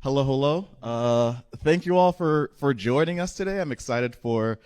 Hello, hello. Thank you all for joining us today. I'm excited for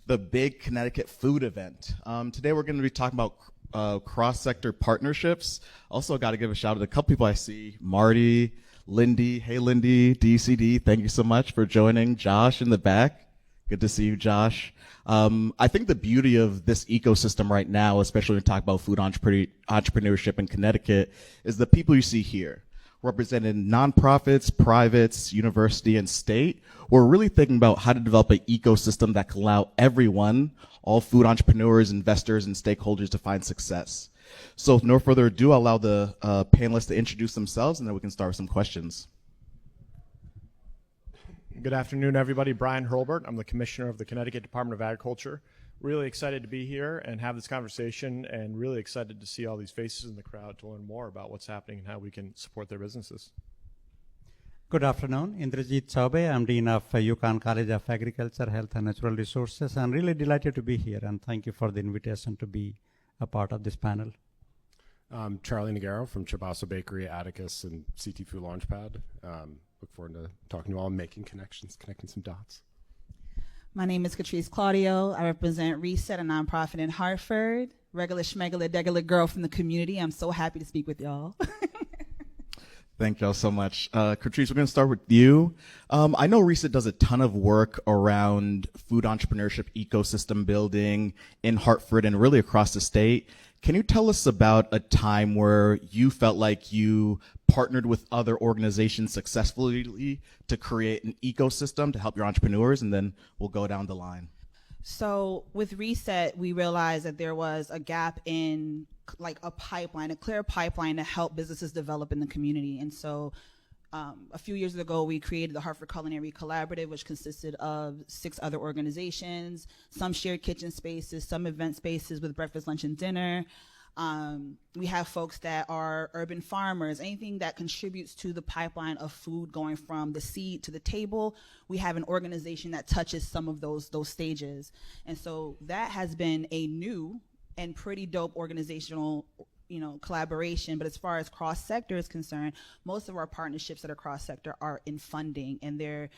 the Big Connecticut Food Event. Today we're going to be talking about cross-sector partnerships. Also got to give a shout out to a couple people I see. Marty, Lindy. Hey, Lindy, DCD. Thank you so much for joining. Josh in the back. Good to see you, Josh. I think the beauty of this ecosystem right now, especially when we talk about food entrepreneurship in Connecticut, is the people you see here. Representing nonprofits, privates, university, and state. We're really thinking about how to develop an ecosystem that can allow everyone, all food entrepreneurs, investors, and stakeholders to find success. So with no further ado, I'll allow the panelists to introduce themselves, and then we can start with some questions. Good afternoon, everybody. Bryan Hurlburt. I'm the Commissioner of the Connecticut Department of Agriculture. Really excited to be here and have this conversation, and really excited to see all these faces in the crowd to learn more about what's happening and how we can support their businesses. Good afternoon. Indrajeet Chaubey. I'm Dean of UCONN College of Agriculture, Health and Natural Resources. I'm really delighted to be here, and thank you for the invitation to be a part of this panel. I'm Charlie Negaro from Chabaso Bakery, Atticus, and CT Food Launchpad. Look forward to talking to you all and making connections, connecting some dots. My name is Katrice Claudio. I represent Reset, a nonprofit in Hartford. Regular schmegular degular girl from the community. I'm so happy to speak with y'all. Thank y'all so much. Katrice, we're going to start with you. I know Reset does a ton of work around food entrepreneurship ecosystem building in Hartford and really across the state. Can you tell us about a time where you felt like you partnered with other organizations successfully to create an ecosystem to help your entrepreneurs, and then we'll go down the line? So with Reset, we realized that there was a gap in like a pipeline, a clear pipeline to help businesses develop in the community. And so a few years ago, we created the Hartford Culinary Collaborative, which consisted of 6 other organizations, some shared kitchen spaces, some event spaces with breakfast, lunch, and dinner. We have folks that are urban farmers, anything that contributes to the pipeline of food going from the seed to the table. We have an organization that touches some of those stages. And so that has been a new and pretty dope organizational collaboration. But as far as cross-sector is concerned, most of our partnerships that are cross-sector are in funding, and they're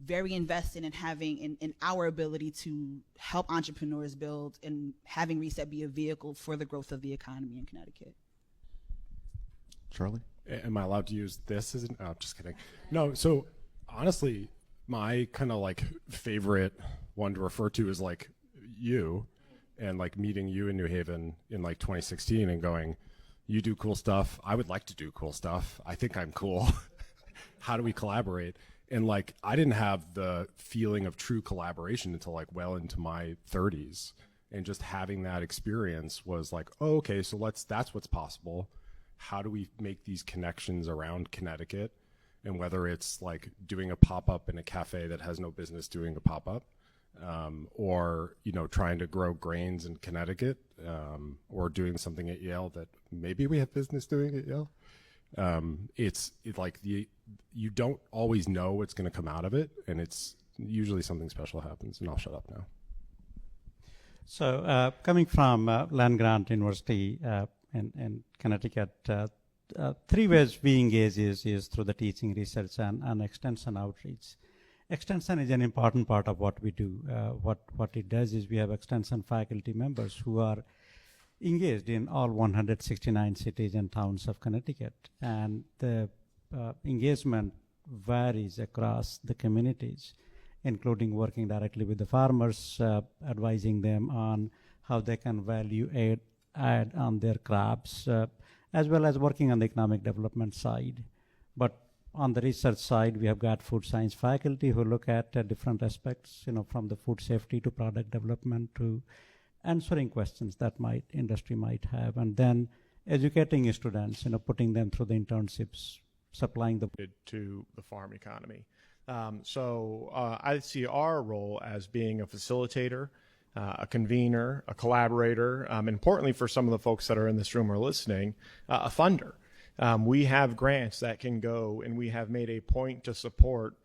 very invested in having in our ability to help entrepreneurs build and having Reset be a vehicle for the growth of the economy in Connecticut. Charlie? Am I allowed to use this as an, oh, just kidding. No, so honestly, my kind of like favorite one to refer to is like you, and like meeting you in New Haven in like 2016 and going, you do cool stuff. I would like to do cool stuff. I think I'm cool. How do we collaborate? And like, I didn't have the feeling of true collaboration until like well into my 30s. And just having that experience was like, oh, okay, so that's what's possible. How do we make these connections around Connecticut? And whether it's like doing a pop-up in a cafe that has no business doing a pop-up, or, trying to grow grains in Connecticut, or doing something at Yale that maybe we have business doing at Yale. It's like you don't always know what's going to come out of it, and it's usually something special happens. And I'll shut up now. So coming from land-grant university in Connecticut, 3 ways we engage is through the teaching, research, and extension outreach. Extension is an important part of what we do. What it does is we have extension faculty members who are engaged in all 169 cities and towns of Connecticut, and the engagement varies across the communities, including working directly with the farmers, advising them on how they can value add on their crops, as well as working on the economic development side. But on the research side, we have got food science faculty who look at different aspects, from the food safety to product development to answering questions that industry might have, and then educating students, putting them through the internships, supplying to the farm economy. So I see our role as being a facilitator, a convener, a collaborator, and importantly for some of the folks that are in this room or listening, a funder. We have grants that can go, and we have made a point to support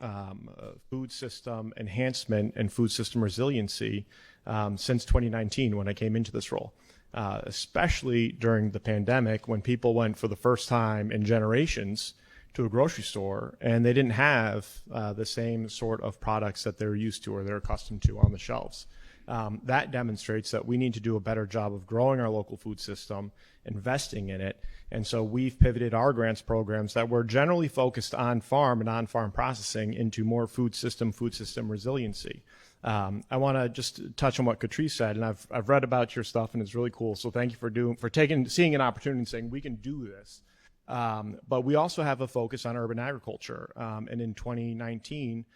food system enhancement and food system resiliency since 2019 when I came into this role, especially during the pandemic when people went for the first time in generations to a grocery store, and they didn't have the same sort of products that they're used to or they're accustomed to on the shelves. That demonstrates that we need to do a better job of growing our local food system, investing in it. And so we've pivoted our grants programs that were generally focused on farm and on-farm processing into more food system resiliency. I want to just touch on what Katrice said, and I've read about your stuff, and it's really cool. So thank you for seeing an opportunity and saying we can do this. But we also have a focus on urban agriculture, and in 2019,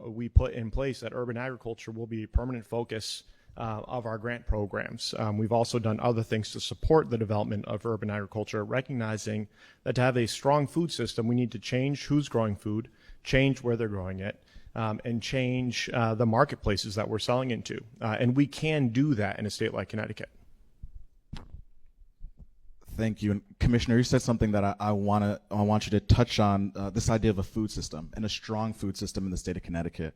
we put in place that urban agriculture will be a permanent focus of our grant programs. We've also done other things to support the development of urban agriculture, recognizing that to have a strong food system, we need to change who's growing food, change where they're growing it, and change the marketplaces that we're selling into. And we can do that in a state like Connecticut. Thank you. And Commissioner, you said something that I want you to touch on, this idea of a food system and a strong food system in the state of Connecticut.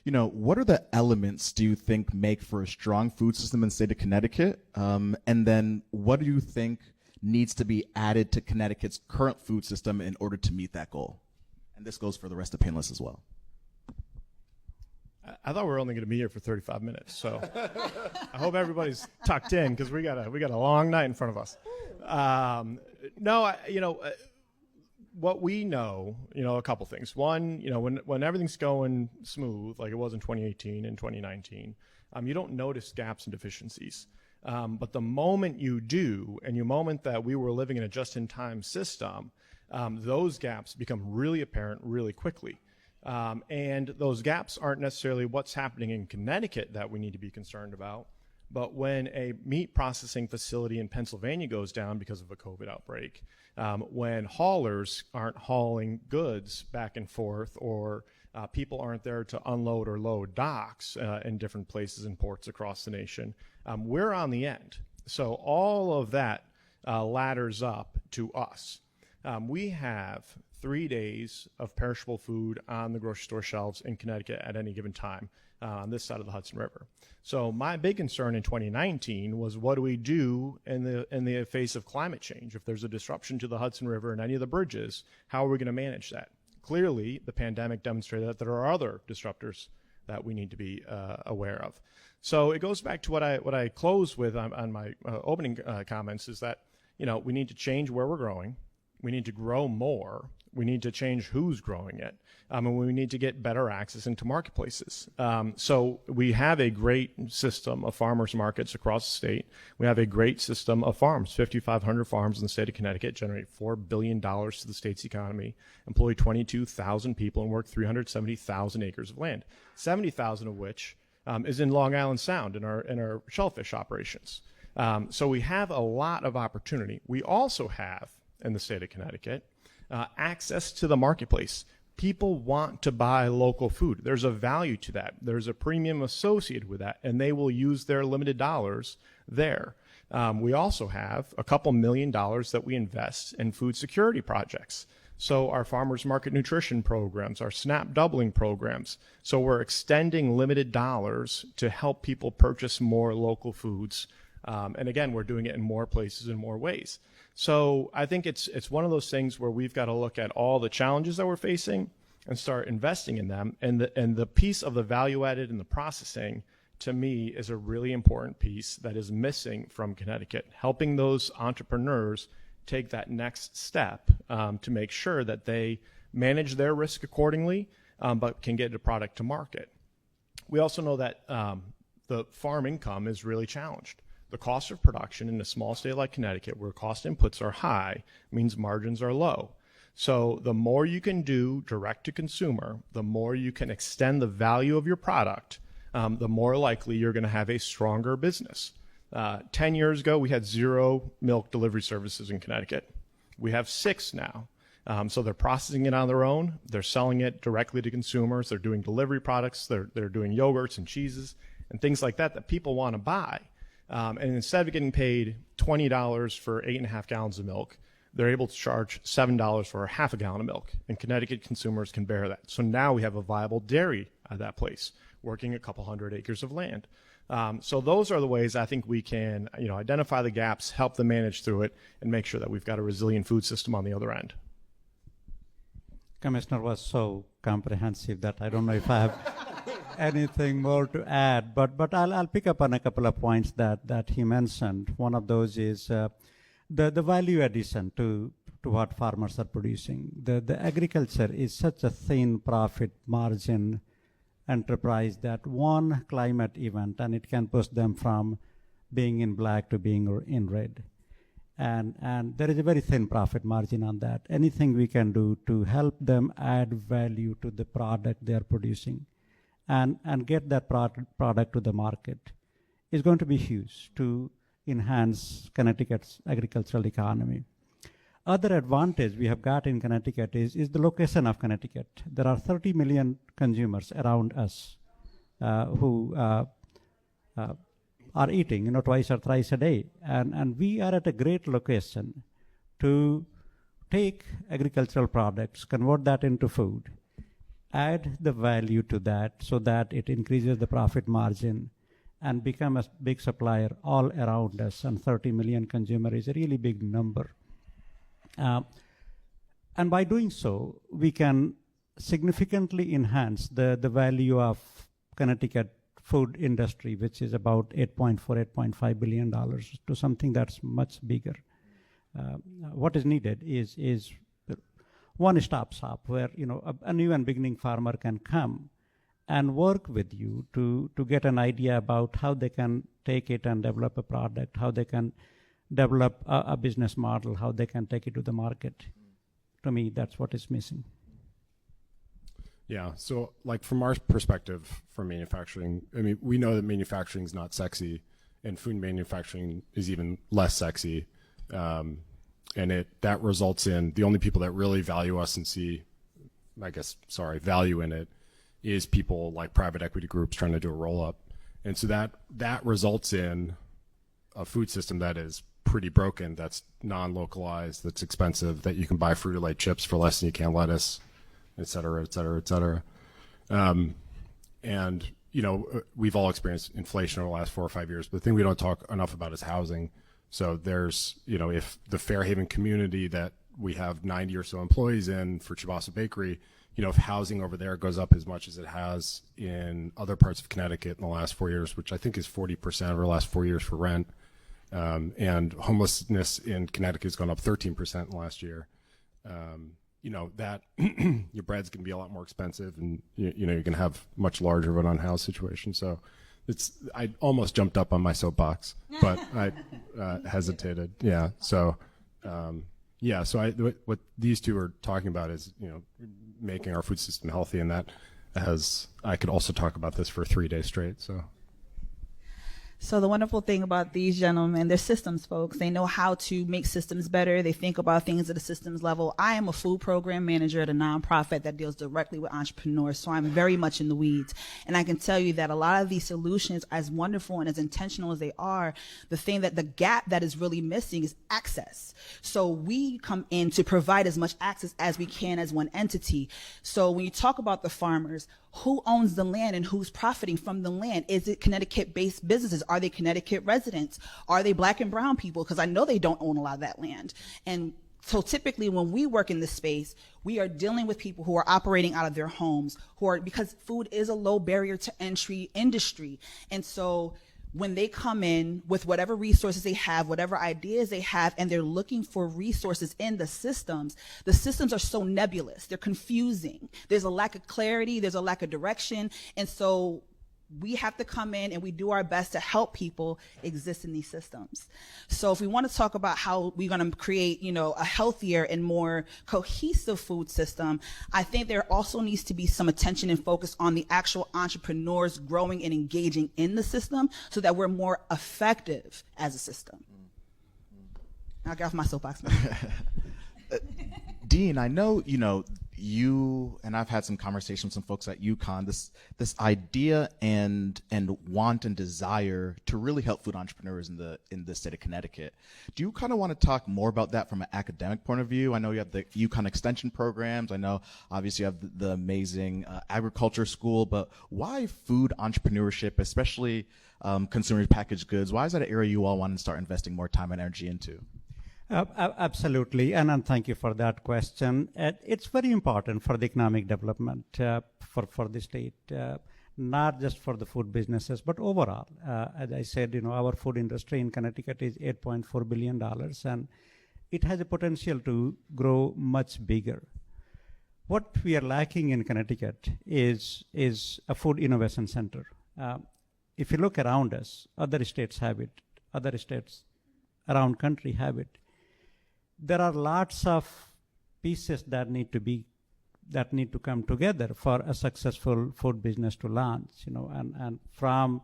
What are the elements do you think make for a strong food system in the state of Connecticut? And then what do you think needs to be added to Connecticut's current food system in order to meet that goal? And this goes for the rest of the panelists as well. I thought we were only going to be here for 35 minutes, so I hope everybody's tucked in because we got a long night in front of us. What we know, a couple things. One, when everything's going smooth, like it was in 2018 and 2019, you don't notice gaps and deficiencies. But the moment you do, and the moment that we were living in a just-in-time system, those gaps become really apparent really quickly. And those gaps aren't necessarily what's happening in Connecticut that we need to be concerned about, but when a meat processing facility in Pennsylvania goes down because of a COVID outbreak, when haulers aren't hauling goods back and forth, or people aren't there to unload or load docks in different places and ports across the nation, we're on the end. So all of that ladders up to us. We have 3 days of perishable food on the grocery store shelves in Connecticut at any given time on this side of the Hudson River. So my big concern in 2019 was, what do we do in the face of climate change? If there's a disruption to the Hudson River and any of the bridges, how are we going to manage that? Clearly, the pandemic demonstrated that there are other disruptors that we need to be aware of. So it goes back to what I close with on my opening comments, is that we need to change where we're growing. We need to grow more. We need to change who's growing it. And we need to get better access into marketplaces. So we have a great system of farmers markets across the state. We have a great system of farms. 5,500 farms in the state of Connecticut generate $4 billion to the state's economy, employ 22,000 people, and work 370,000 acres of land, 70,000 of which is in Long Island Sound in our shellfish operations. So we have a lot of opportunity. We also have, in the state of Connecticut, access to the marketplace. People want to buy local food. There's a value to that. There's a premium associated with that, and they will use their limited dollars there. We also have a couple $1 million that we invest in food security projects. So our farmers market nutrition programs, our SNAP doubling programs. So we're extending limited dollars to help people purchase more local foods. And again, we're doing it in more places in more ways. So I think it's one of those things where we've got to look at all the challenges that we're facing and start investing in them. And the piece of the value added and the processing, to me, is a really important piece that is missing from Connecticut, helping those entrepreneurs take that next step to make sure that they manage their risk accordingly, but can get a product to market. We also know that the farm income is really challenged. The cost of production in a small state like Connecticut, where cost inputs are high, means margins are low. So the more you can do direct to consumer, the more you can extend the value of your product, the more likely you're going to have a stronger business. 10 years ago, we had 0 milk delivery services in Connecticut. We have 6 now. So they're processing it on their own. They're selling it directly to consumers. They're doing delivery products. They're doing yogurts and cheeses and things like that people want to buy. And instead of getting paid $20 for 8.5 gallons of milk, they're able to charge $7 for half a gallon of milk. And Connecticut consumers can bear that. So now we have a viable dairy at that place, working a couple hundred acres of land. So those are the ways I think we can, identify the gaps, help them manage through it, and make sure that we've got a resilient food system on the other end. Commissioner was so comprehensive that I don't know if I have anything more to add, but I'll pick up on a couple of points that he mentioned. One of those is the value addition to what farmers are producing. The agriculture is such a thin profit margin enterprise that one climate event and it can push them from being in black to being in red. And there is a very thin profit margin on that. Anything we can do to help them add value to the product they are producing and get that product to the market is going to be huge to enhance Connecticut's agricultural economy. Other advantage we have got in Connecticut is the location of Connecticut. There are 30 million consumers around us who are eating, twice or thrice a day. And we are at a great location to take agricultural products, convert that into food, add the value to that so that it increases the profit margin and become a big supplier all around us. And 30 million consumers is a really big number. And by doing so, we can significantly enhance the value of Connecticut food industry, which is about $8.5 billion to something that's much bigger. What is needed is one-stop shop where a new and beginning farmer can come and work with you to get an idea about how they can take it and develop a product, how they can develop a business model, how they can take it to the market. To me, that's what is missing. Yeah, so like from our perspective for manufacturing, I mean, we know that manufacturing is not sexy and food manufacturing is even less sexy. And that results in the only people that really value us and see, value in it is people like private equity groups trying to do a roll up. And so that results in a food system that is pretty broken, that's non-localized, that's expensive, that you can buy Frito-Lay chips for less than you can lettuce, et cetera, et cetera, et cetera. And, we've all experienced inflation over the last 4 or 5 years, but the thing we don't talk enough about is housing. So there's, if the Fairhaven community that we have 90 or so employees in for Chabaso Bakery, if housing over there goes up as much as it has in other parts of Connecticut in the last 4 years, which I think is 40% over the last 4 years for rent, and homelessness in Connecticut has gone up 13% in the last year. That your bread's going to be a lot more expensive, and you're going to have much larger of an unhoused situation. So I almost jumped up on my soapbox, but I hesitated. Yeah. So what these two are talking about is making our food system healthy, and that I could also talk about this for 3 days straight. So the wonderful thing about these gentlemen, they're systems folks. They know how to make systems better. They think about things at a systems level. I am a food program manager at a nonprofit that deals directly with entrepreneurs, so I'm very much in the weeds. And I can tell you that a lot of these solutions, as wonderful and as intentional as they are, the gap that is really missing is access. So we come in to provide as much access as we can as one entity. So when you talk about the farmers, who owns the land and who's profiting from the land? Is it Connecticut-based businesses? Are they Connecticut residents? Are they black and brown people? Because I know they don't own a lot of that land. And so typically when we work in this space, we are dealing with people who are operating out of their homes, because food is a low barrier to entry industry. And so when they come in with whatever resources they have, whatever ideas they have, and they're looking for resources in the systems are so nebulous. They're confusing. There's a lack of clarity. There's a lack of direction. And so we have to come in and we do our best to help people exist in these systems. So if we want to talk about how we're going to create, a healthier and more cohesive food system, I think there also needs to be some attention and focus on the actual entrepreneurs growing and engaging in the system so that we're more effective as a system. I'll get off my soapbox now. Dean, I know, you and I've had some conversations with some folks at UCONN, this idea and want and desire to really help food entrepreneurs in the state of Connecticut. Do you kind of want to talk more about that from an academic point of view? I know you have the UCONN extension programs. I know obviously you have the amazing agriculture school, but why food entrepreneurship, especially consumer packaged goods? Why is that an area you all want to start investing more time and energy into? Absolutely, and thank you for that question. It's very important for the economic development for the state, not just for the food businesses, but overall. As I said, our food industry in Connecticut is $8.4 billion, and it has a potential to grow much bigger. What we are lacking in Connecticut is a food innovation center. If you look around us, other states have it, other states around country have it. There are lots of pieces that need to come together for a successful food business to launch, and from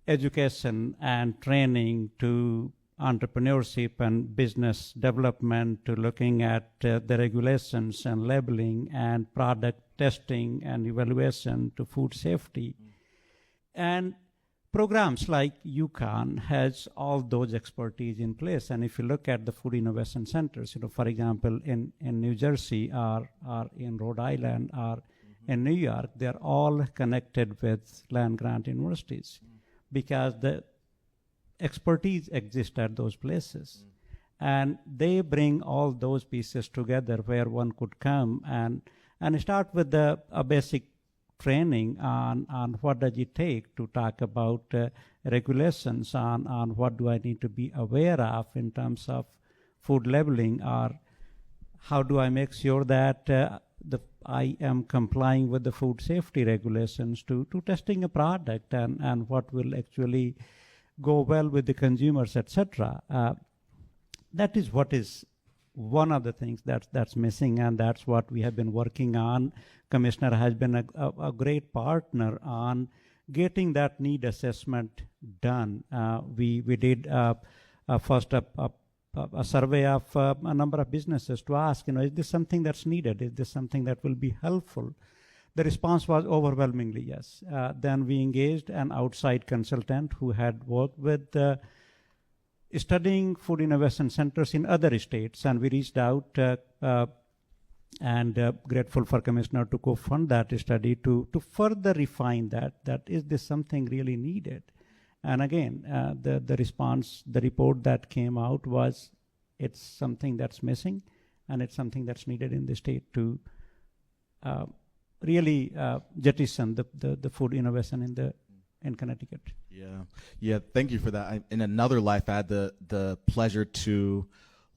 education and training to entrepreneurship and business development to looking at the regulations and labeling and product testing and evaluation to food safety. And programs like UCONN has all those expertise in place. And if you look at the food innovation centers, for example, in New Jersey or in Rhode Island or in New York, they're all connected with land-grant universities because the expertise exists at those places. And they bring all those pieces together where one could come and start with a basic training on what does it take to talk about regulations on what do I need to be aware of in terms of food labeling, or how do I make sure that I am complying with the food safety regulations to testing a product and what will actually go well with the consumers, etc. That is what is one of the things that's missing, and that's what we have been working on. Commissioner has been a great partner on getting that need assessment done. We did first a survey of a number of businesses to ask, is this something that's needed? Is this something that will be helpful? The response was overwhelmingly yes. Then we engaged an outside consultant who had worked with studying food innovation centers in other states, and we reached out and grateful for Commissioner to co-fund that study to further refine that is this something really needed. And again, the response, the report that came out was it's something that's missing, and it's something that's needed in the state to really jettison the food innovation in Connecticut. Yeah. Thank you for that. In another life, I had the pleasure to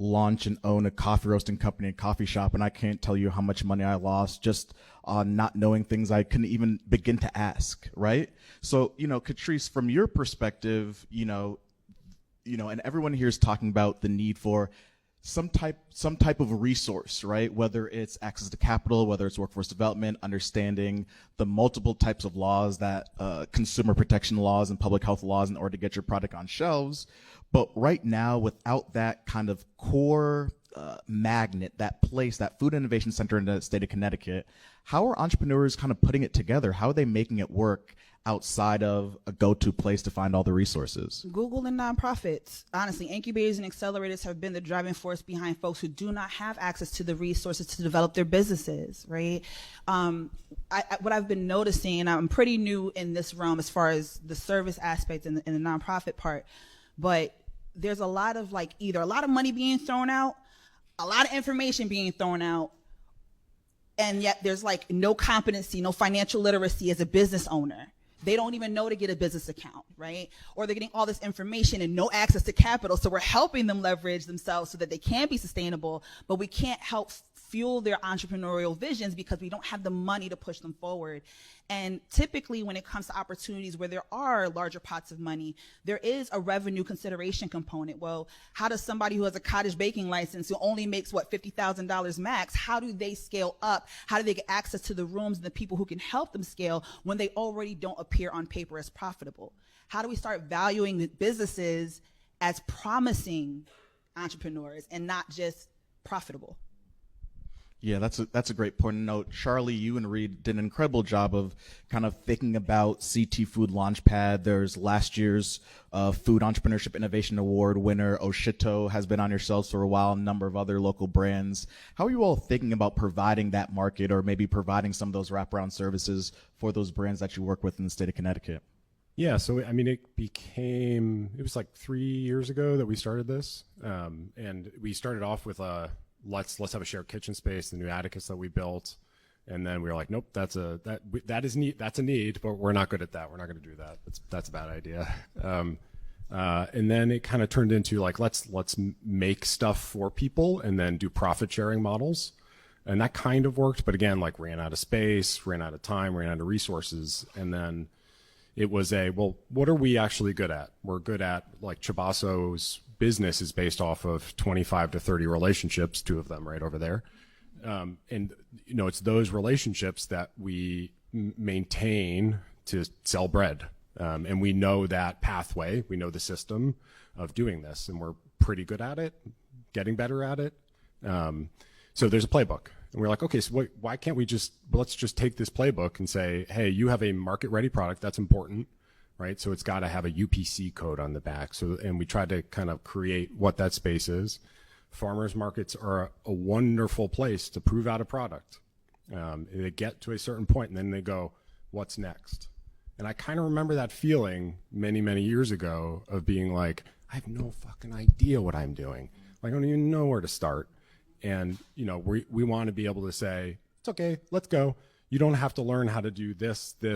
launch and own a coffee roasting company and coffee shop, and I can't tell you how much money I lost just on not knowing things I couldn't even begin to ask. Right. So, Katrice, from your perspective, and everyone here is talking about the need for some type of resource, right? Whether it's access to capital, whether it's workforce development, understanding the multiple types of laws that consumer protection laws and public health laws in order to get your product on shelves. But right now, without that kind of core magnet, that place, that food innovation center in the state of Connecticut, how are entrepreneurs kind of putting it together? How are they making it work outside of a go-to place to find all the resources? Google and nonprofits. Honestly, incubators and accelerators have been the driving force behind folks who do not have access to the resources to develop their businesses, right? What I've been noticing, and I'm pretty new in this realm as far as the service aspect and the nonprofit part, but there's a lot of either a lot of money being thrown out, a lot of information being thrown out, and yet there's no competency, no financial literacy as a business owner. They don't even know to get a business account, right? Or they're getting all this information and no access to capital. So we're helping them leverage themselves so that they can be sustainable, but we can't help fuel their entrepreneurial visions because we don't have the money to push them forward. And typically when it comes to opportunities where there are larger pots of money, there is a revenue consideration component. Well, how does somebody who has a cottage baking license who only makes $50,000 max, how do they scale up? How do they get access to the rooms and the people who can help them scale when they already don't appear on paper as profitable? How do we start valuing the businesses as promising entrepreneurs and not just profitable? Yeah, that's a great point to note. Charlie, you and Reed did an incredible job of kind of thinking about CT Food Launchpad. There's last year's Food Entrepreneurship Innovation Award winner, Oshito, has been on your shelves for a while, a number of other local brands. How are you all thinking about providing that market or maybe providing some of those wraparound services for those brands that you work with in the state of Connecticut? Yeah, so I mean, it was like 3 years ago that we started this, and we started off with let's have a shared kitchen space, the new Atticus that we built, and then we were like, nope, that's a need, but we're not good at that. We're not going to do that. That's a bad idea. And then it kind of turned into like let's make stuff for people and then do profit sharing models, and that kind of worked, but again, like ran out of space, ran out of time, ran out of resources, and then it was well, what are we actually good at? We're good at, like, Chabaso's business is based off of 25 to 30 relationships, 2 of them right over there. And, you know, it's those relationships that we maintain to sell bread. And we know that pathway, we know the system of doing this, and we're pretty good at it, getting better at it. So there's a playbook. And we're like, okay, so why can't we let's just take this playbook and say, hey, you have a market-ready product. That's important, right? So it's got to have a UPC code on the back. And we try to kind of create what that space is. Farmers markets are a wonderful place to prove out a product. They get to a certain point, and then they go, what's next? And I kind of remember that feeling many, many years ago of being like, I have no fucking idea what I'm doing. Like, I don't even know where to start. And, you know, we want to be able to say, it's okay, let's go. You don't have to learn how to do this, and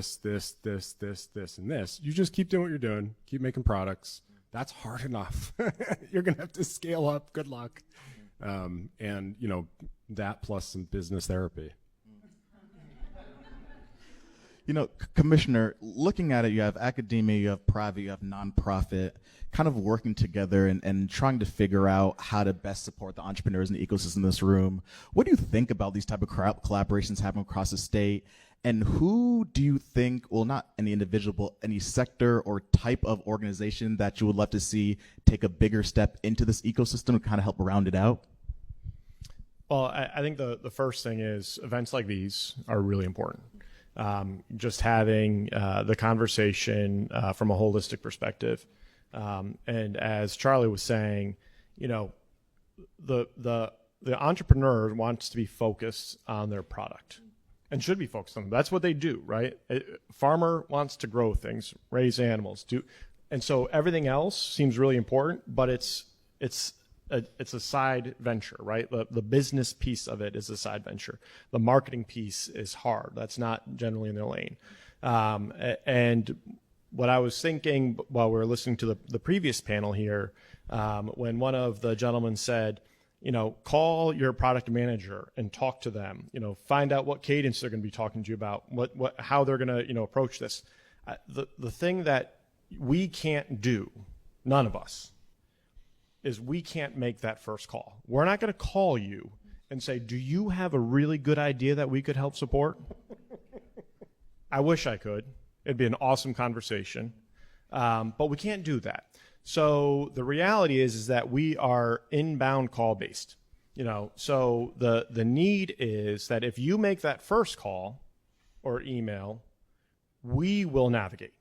this. You just keep doing what you're doing. Keep making products. That's hard enough. You're going to have to scale up. Good luck. And, you know, that plus some business therapy. You know, Commissioner, looking at it, you have academia, you have private, you have nonprofit, kind of working together and trying to figure out how to best support the entrepreneurs in the ecosystem in this room. What do you think about these type of collaborations happening across the state? And who do you think, well, not any individual, but any sector or type of organization that you would love to see take a bigger step into this ecosystem to kind of help round it out? Well, I think the first thing is events like these are really important. Just having the conversation from a holistic perspective. And as Charlie was saying, you know, the entrepreneur wants to be focused on their product and should be focused on them. That's what they do, right? Farmer wants to grow things, raise animals, and so everything else seems really important, but it's a side venture, right? The business piece of it is a side venture. The marketing piece is hard. That's not generally in their lane. And what I was thinking while we were listening to the previous panel here, when one of the gentlemen said, you know, call your product manager and talk to them, you know, find out what cadence they're going to be talking to you about, how they're going to, you know, approach this. The thing that we can't do, none of us, is we can't make that first call. We're not going to call you and say, do you have a really good idea that we could help support? I wish I could. It'd be an awesome conversation. But we can't do that. So the reality is that we are inbound call based. You know, so the need is that if you make that first call or email, we will navigate.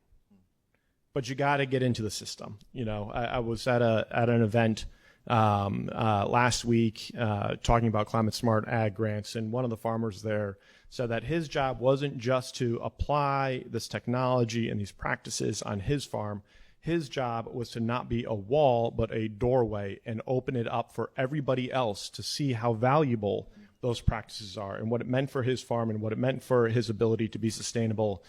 But you got to get into the system. You know, I was at an event last week talking about climate smart ag grants, and one of the farmers there said that his job wasn't just to apply this technology and these practices on his farm. His job was to not be a wall, but a doorway, and open it up for everybody else to see how valuable those practices are and what it meant for his farm and what it meant for his ability to be sustainable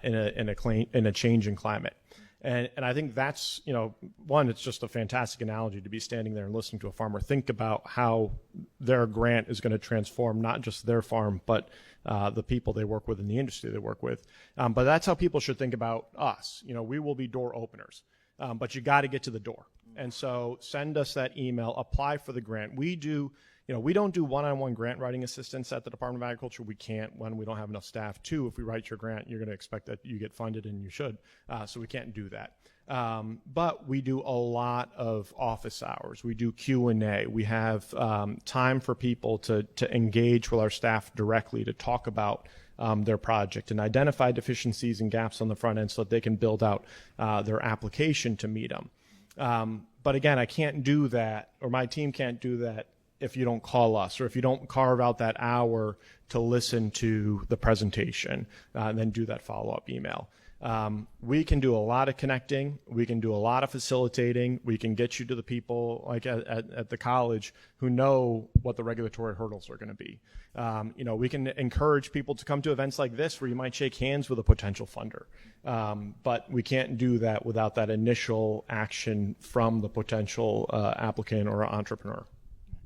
in a changing climate. And I think that's, you know, one, it's just a fantastic analogy to be standing there and listening to a farmer think about how their grant is going to transform not just their farm, but the people they work with and the industry they work with. But that's how people should think about us. You know, we will be door openers, but you got to get to the door. And so send us that email, apply for the grant. We don't do one-on-one grant writing assistance at the Department of Agriculture. We can't. One, we don't have enough staff. Two, if we write your grant, you're going to expect that you get funded, and you should. So we can't do that. But we do a lot of office hours. We do Q&A. We have time for people to engage with our staff directly to talk about their project and identify deficiencies and gaps on the front end so that they can build out their application to meet them. But again, I can't do that, or my team can't do that, if you don't call us or if you don't carve out that hour to listen to the presentation and then do that follow-up email. We can do a lot of connecting. We can do a lot of facilitating. We can get you to the people like at the college who know what the regulatory hurdles are going to be. We can encourage people to come to events like this where you might shake hands with a potential funder. But we can't do that without that initial action from the potential applicant or entrepreneur.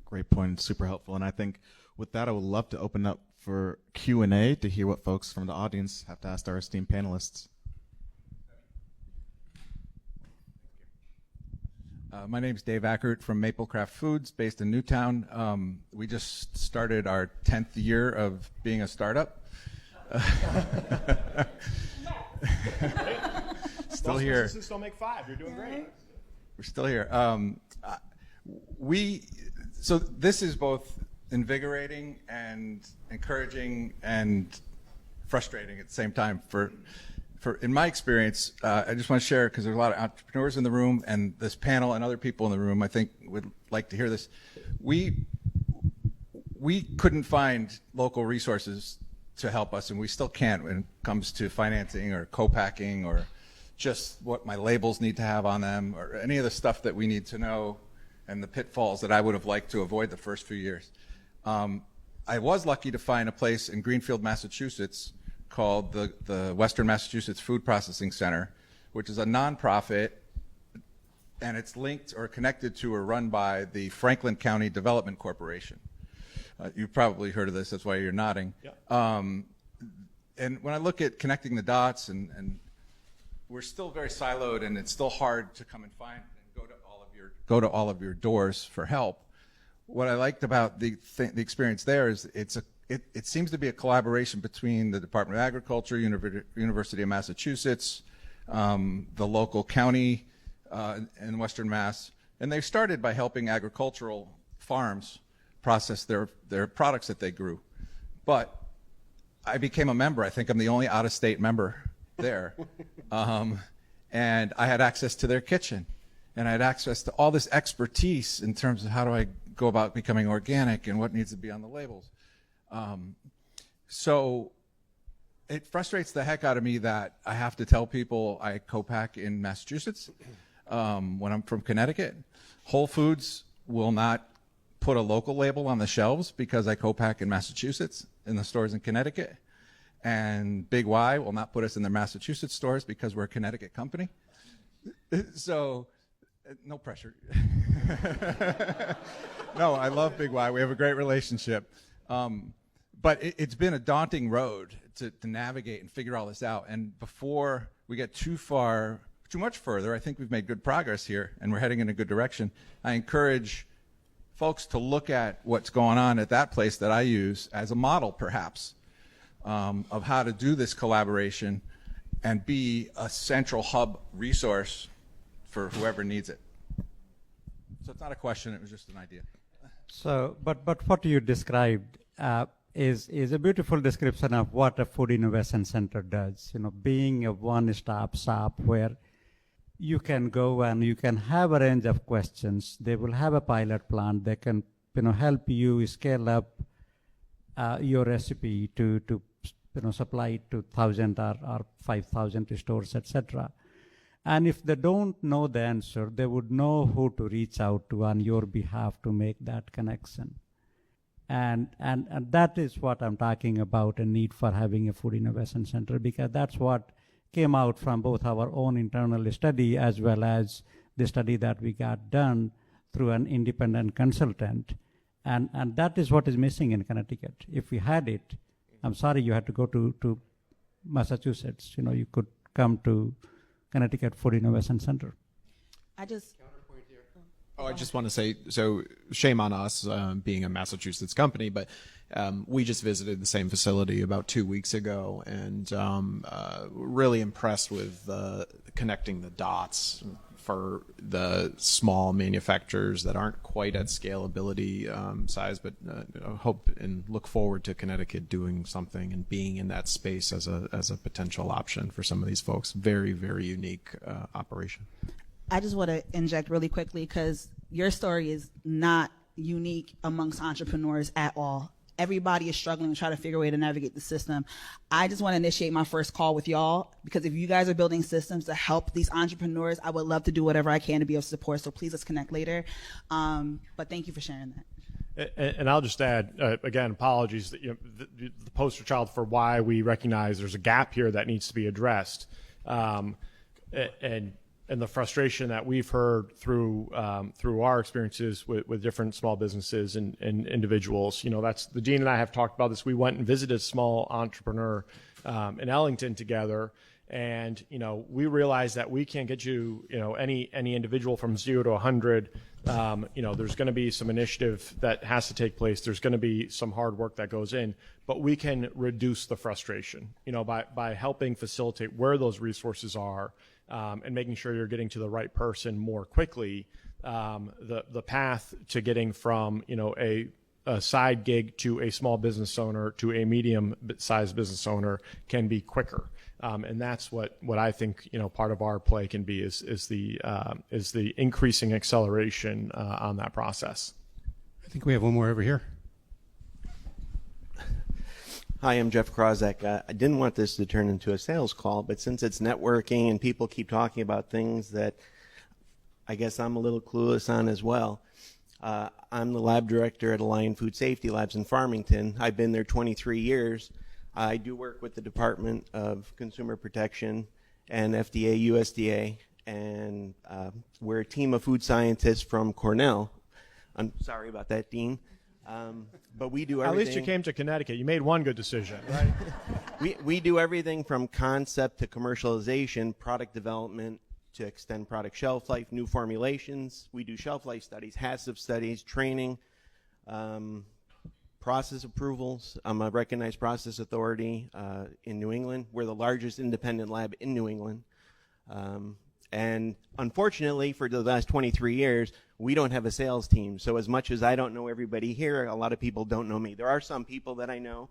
Great point. Super helpful. And I think with that, I would love to open up for Q&A to hear what folks from the audience have to ask our esteemed panelists. My name is Dave Ackert from Maplecraft Foods, based in Newtown. We just started our 10th year of being a startup. Still here. Still make 5. You're doing great. We're still here. So this is both invigorating and encouraging and frustrating at the same time. In my experience, I just want to share, because there's a lot of entrepreneurs in the room, and this panel and other people in the room, I think, would like to hear this. We couldn't find local resources to help us, and we still can't when it comes to financing or co-packing or just what my labels need to have on them or any of the stuff that we need to know and the pitfalls that I would have liked to avoid the first few years. I was lucky to find a place in Greenfield, Massachusetts called the Western Massachusetts Food Processing Center, which is a nonprofit, and it's linked or connected to or run by the Franklin County Development Corporation. You've probably heard of this, that's why you're nodding. Yeah. And when I look at connecting the dots, and we're still very siloed, and it's still hard to come and find and go to all of your doors for help. What I liked about the experience there is it seems to be a collaboration between the Department of Agriculture, University of Massachusetts, the local county in Western Mass, and they started by helping agricultural farms process their products that they grew. But I became a member. I think I'm the only out-of-state member there, and I had access to their kitchen, and I had access to all this expertise in terms of how do I go about becoming organic and what needs to be on the labels. So it frustrates the heck out of me that I have to tell people I co-pack in Massachusetts when I'm from Connecticut. Whole Foods will not put a local label on the shelves because I co-pack in Massachusetts in the stores in Connecticut. And Big Y will not put us in their Massachusetts stores because we're a Connecticut company. So, no pressure. No, I love Big Y. We have a great relationship. But it's been a daunting road to navigate and figure all this out. And before we get too much further, I think we've made good progress here, and we're heading in a good direction. I encourage folks to look at what's going on at that place that I use as a model, perhaps, of how to do this collaboration and be a central hub resource for whoever needs it. So it's not a question, it was just an idea. So, but what you described is a beautiful description of what a food innovation center does. Being a one-stop shop where you can go and you can have a range of questions. They will have a pilot plant. They can, help you scale up your recipe to supply it to 1,000 or 5,000 stores, etc. And if they don't know the answer, they would know who to reach out to on your behalf to make that connection. And that is what I'm talking about, a need for having a food innovation center, because that's what came out from both our own internal study as well as the study that we got done through an independent consultant. And that is what is missing in Connecticut. If we had it, I'm sorry you had to go to Massachusetts. You could come to Connecticut Food Innovation Center. I just want to say, so shame on us being a Massachusetts company, but we just visited the same facility about 2 weeks ago and really impressed with connecting the dots for the small manufacturers that aren't quite at scalability size, but hope and look forward to Connecticut doing something and being in that space as a potential option for some of these folks. Very, very unique operation. I just want to inject really quickly because your story is not unique amongst entrepreneurs at all. everybody is struggling to try to figure a way to navigate the system. I just want to initiate my first call with y'all, because if you guys are building systems to help these entrepreneurs, I would love to do whatever I can to be of support. So please, let's connect later. But thank you for sharing that. And I'll just add, again, apologies that the poster child for why we recognize there's a gap here that needs to be addressed, and the frustration that we've heard through our experiences with different small businesses and individuals. That's the dean and I have talked about this. We went and visited a small entrepreneur in Ellington together. And, we realize that we can't get you, any individual from 0 to 100. There's going to be some initiative that has to take place. There's going to be some hard work that goes in, but we can reduce the frustration, by helping facilitate where those resources are, and making sure you're getting to the right person more quickly. The path to getting from, a side gig to a small business owner to a medium-sized business owner can be quicker. And that's what I think part of our play can be is the increasing acceleration on that process. I think we have one more over here. Hi, I'm Jeff Krozek. I didn't want this to turn into a sales call, but since it's networking and people keep talking about things that I guess I'm a little clueless on as well. I'm the lab director at Alliant Food Safety Labs in Farmington. I've been there 23 years. I do work with the Department of Consumer Protection and FDA, USDA, and we're a team of food scientists from Cornell. I'm sorry about that, Dean. But we do everything. At least you came to Connecticut. You made one good decision, right? we do everything from concept to commercialization, product development, to extend product shelf life, new formulations. We do shelf life studies, HACCP studies, training, process approvals. I'm a recognized process authority in New England. We're the largest independent lab in New England. And unfortunately, for the last 23 years, we don't have a sales team. So as much as I don't know everybody here, a lot of people don't know me. There are some people that I know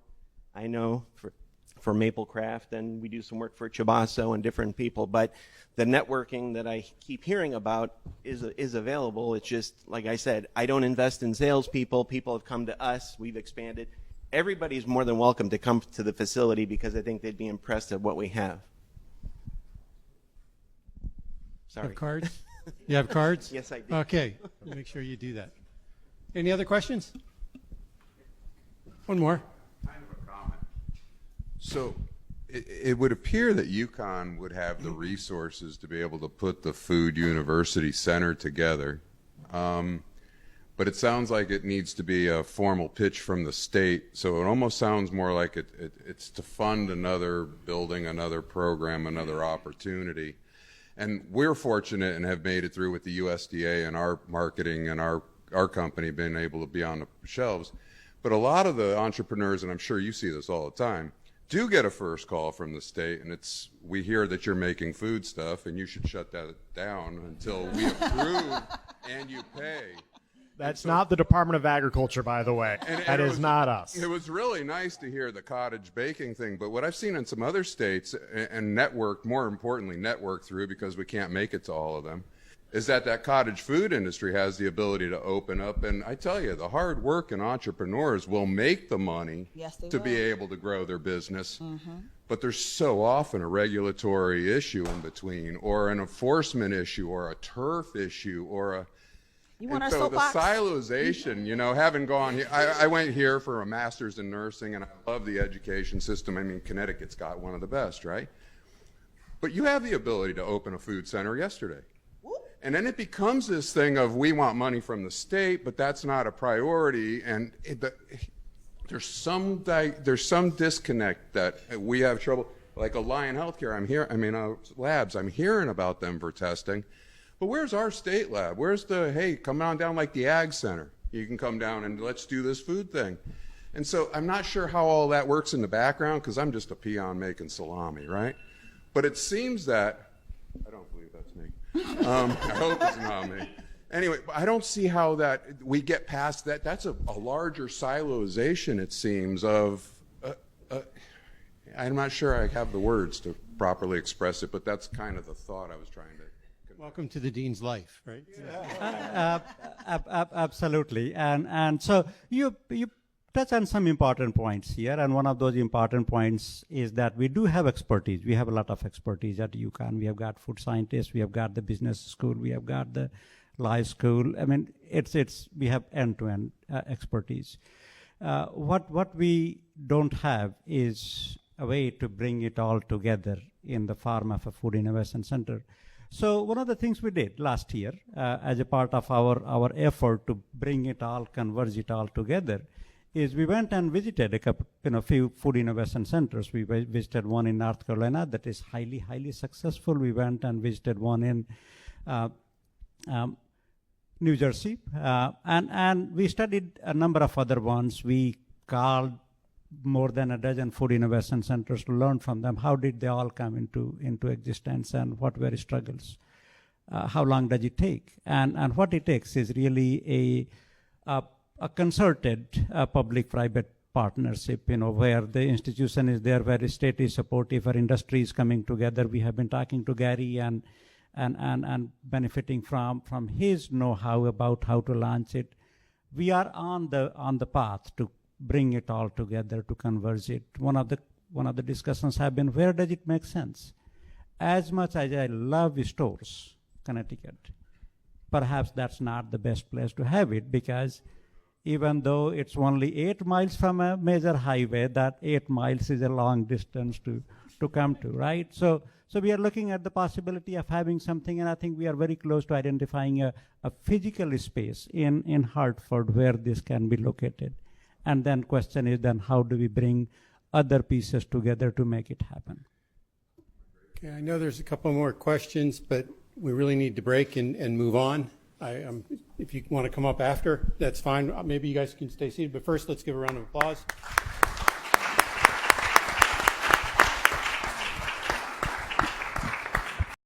for Maplecraft, and we do some work for Chabaso and different people. But the networking that I keep hearing about is available. It's just, like I said, I don't invest in salespeople. People have come to us. We've expanded. Everybody's more than welcome to come to the facility because I think they'd be impressed at what we have. Sorry. You have cards? You have cards? Yes, I do. Okay. Make sure you do that. Any other questions? One more. Kind of a comment. So it would appear that UCONN would have the resources to be able to put the Food University Center together. But it sounds like it needs to be a formal pitch from the state. So it almost sounds more like it's to fund another building, another program, another opportunity. And we're fortunate and have made it through with the USDA and our marketing and our company being able to be on the shelves. But a lot of the entrepreneurs, and I'm sure you see this all the time, do get a first call from the state, and we hear that you're making food stuff and you should shut that down until we approve and you pay. That's not the Department of Agriculture, by the way. That is not us. It was really nice to hear the cottage baking thing, but what I've seen in some other states, and more importantly, network through, because we can't make it to all of them, is that cottage food industry has the ability to open up. And I tell you, the hard work and entrepreneurs will make the money to be able to grow their business. Mm-hmm. But there's so often a regulatory issue in between, or an enforcement issue, or a turf issue, or a... And so the silozation, having gone here, I went here for a master's in nursing, and I love the education system. I mean, Connecticut's got one of the best, right? But you have the ability to open a food center yesterday. And then it becomes this thing of, we want money from the state, but that's not a priority. And there's some disconnect that we have trouble. Like Alliant Healthcare, labs, I'm hearing about them for testing. But where's our state lab? Where's hey, come on down like the Ag Center. You can come down and let's do this food thing. And so I'm not sure how all that works in the background, because I'm just a peon making salami, right? But it seems that, I don't believe that's me. I hope it's not me. Anyway, I don't see how that we get past that. That's a larger silozation, it seems, of, I'm not sure I have the words to properly express it, but that's kind of the thought I was trying to. Welcome to the dean's life, right? Absolutely, and so you touch on some important points here, and one of those important points is that we do have expertise. We have a lot of expertise at UCONN. We have got food scientists, we have got the business school, we have got the law school. I mean, we have end-to-end expertise. What we don't have is a way to bring it all together in the form of a food innovation center. So one of the things we did last year as a part of our effort to bring it all, converge it all together, is we went and visited a few food innovation centers. We visited one in North Carolina that is highly successful. We went and visited one in New Jersey, and we studied a number of other ones. We called more than a dozen food innovation centers to learn from them. How did they all come into existence, and what were struggles? How long does it take? And what it takes is really a concerted public-private partnership, where the institution is there, where the state is supportive, where industry is coming together. We have been talking to Gary and benefiting from his know-how about how to launch it. We are on the path to bring it all together, to converge it. One of the discussions have been, where does it make sense? As much as I love stores, Connecticut, perhaps that's not the best place to have it, because even though it's only 8 miles from a major highway, that 8 miles is a long distance to come to, right? So we are looking at the possibility of having something, and I think we are very close to identifying a physical space in Hartford where this can be located. And then question is then how do we bring other pieces together to make it happen? Okay, I know there's a couple more questions, but we really need to break and move on. If you want to come up after, that's fine. Maybe you guys can stay seated, but first let's give a round of applause.